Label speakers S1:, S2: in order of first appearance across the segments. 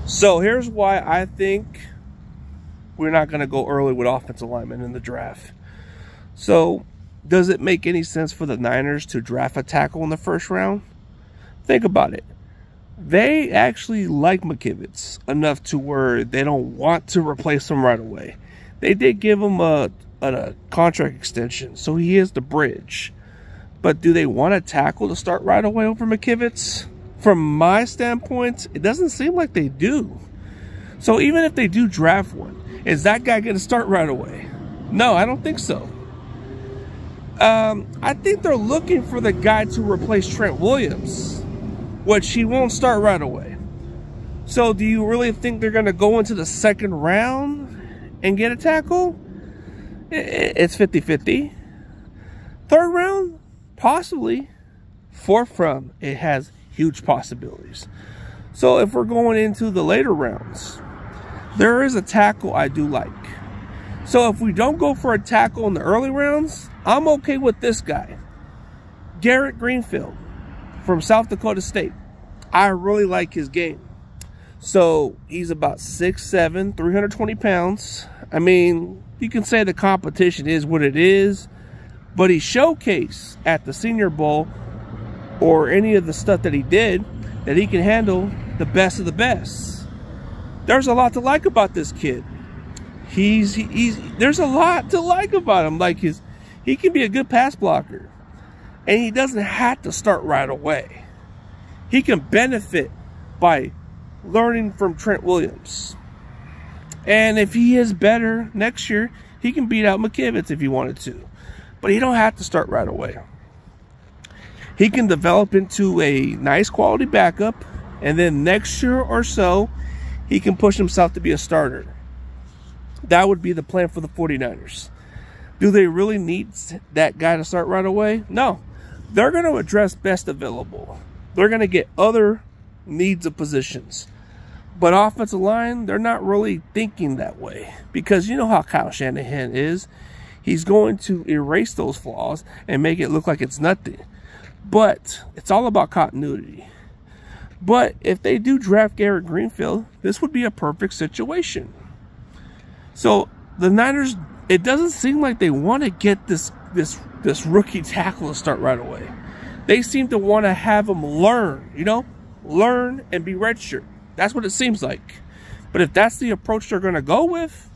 S1: So here's why I think we're not going to go early with offensive linemen in the draft. So does it make any sense for the Niners to draft a tackle in the first round? Think about it. They actually like McKivitz enough to where they don't want to replace him right away. They did give him a contract extension, so he is the bridge. But do they want a tackle to start right away over McKivitz? From my standpoint, it doesn't seem like they do. So even if they do draft one, is that guy going to start right away? No, I don't think so. I think they're looking for the guy to replace Trent Williams, which he won't start right away. So do you really think they're going to go into the second round and get a tackle? It's 50-50. Third round? Possibly. Fourth round, it has huge possibilities. So if we're going into the later rounds, there is a tackle I do like. So if we don't go for a tackle in the early rounds, I'm okay with this guy. Garrett Greenfield from South Dakota State. I really like his game. So he's about 6'7", 320 pounds. I mean, you can say the competition is what it is, but he showcased at the Senior Bowl or any of the stuff that he did that he can handle the best of the best. There's a lot to like about this kid. There's a lot to like about him. Like he can be a good pass blocker, and he doesn't have to start right away. He can benefit by learning from Trent Williams. And if he is better next year, he can beat out McKivitz if he wanted to. But he don't have to start right away. He can develop into a nice quality backup, and then next year or so, he can push himself to be a starter. That would be the plan for the 49ers. Do they really need that guy to start right away? No. They're going to address best available. They're going to get other needs of positions. But offensive line, they're not really thinking that way. Because you know how Kyle Shanahan is. He's going to erase those flaws and make it look like it's nothing. But it's all about continuity. But if they do draft Garrett Greenfield, this would be a perfect situation. So the Niners, it doesn't seem like they want to get this rookie tackle to start right away. They seem to want to have him learn, learn and be redshirt. That's what it seems like. But if that's the approach they're going to go with,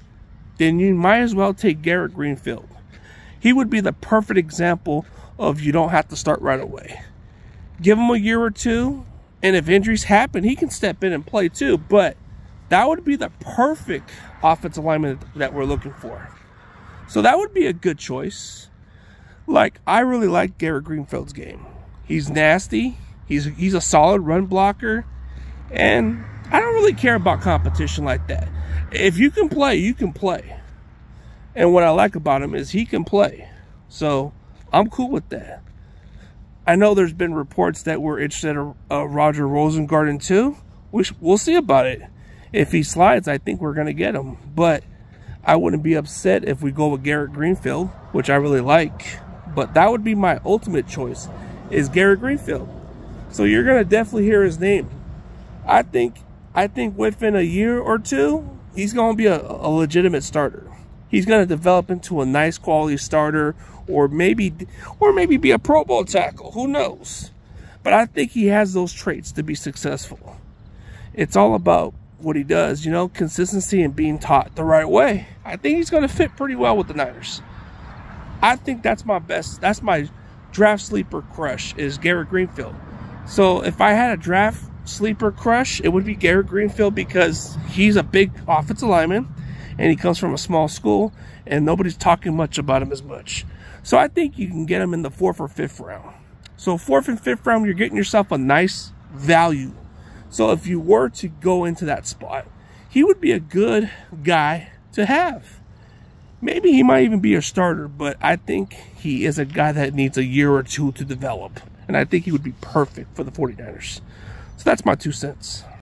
S1: then you might as well take Garrett Greenfield. He would be the perfect example of you don't have to start right away. Give him a year or two, and if injuries happen, he can step in and play too. But that would be the perfect offensive lineman that we're looking for. So that would be a good choice. Like, I really like Garrett Greenfield's game. He's nasty. He's a solid run blocker. And I don't really care about competition like that. If you can play, you can play. And what I like about him is he can play. So I'm cool with that. I know there's been reports that we're interested in Roger Rosengarten too. We'll see about it. If he slides, I think we're going to get him. But I wouldn't be upset if we go with Garrett Greenfield, which I really like. But that would be my ultimate choice, is Garrett Greenfield. So you're going to definitely hear his name. I think within a year or two, he's going to be a legitimate starter. He's going to develop into a nice quality starter, or maybe be a Pro Bowl tackle. Who knows? But I think he has those traits to be successful. It's all about what he does, consistency and being taught the right way. I think he's going to fit pretty well with the Niners. I think that's my draft sleeper crush, is Garrett Greenfield. So if I had a draft sleeper crush, it would be Garrett Greenfield, because he's a big offensive lineman and he comes from a small school and nobody's talking much about him as much. So I think you can get him in the 4th or 5th round. So 4th and 5th round, you're getting yourself a nice value. So if you were to go into that spot, he would be a good guy to have. Maybe he might even be a starter, but I think he is a guy that needs a year or two to develop. And I think he would be perfect for the 49ers. So that's my 2 cents.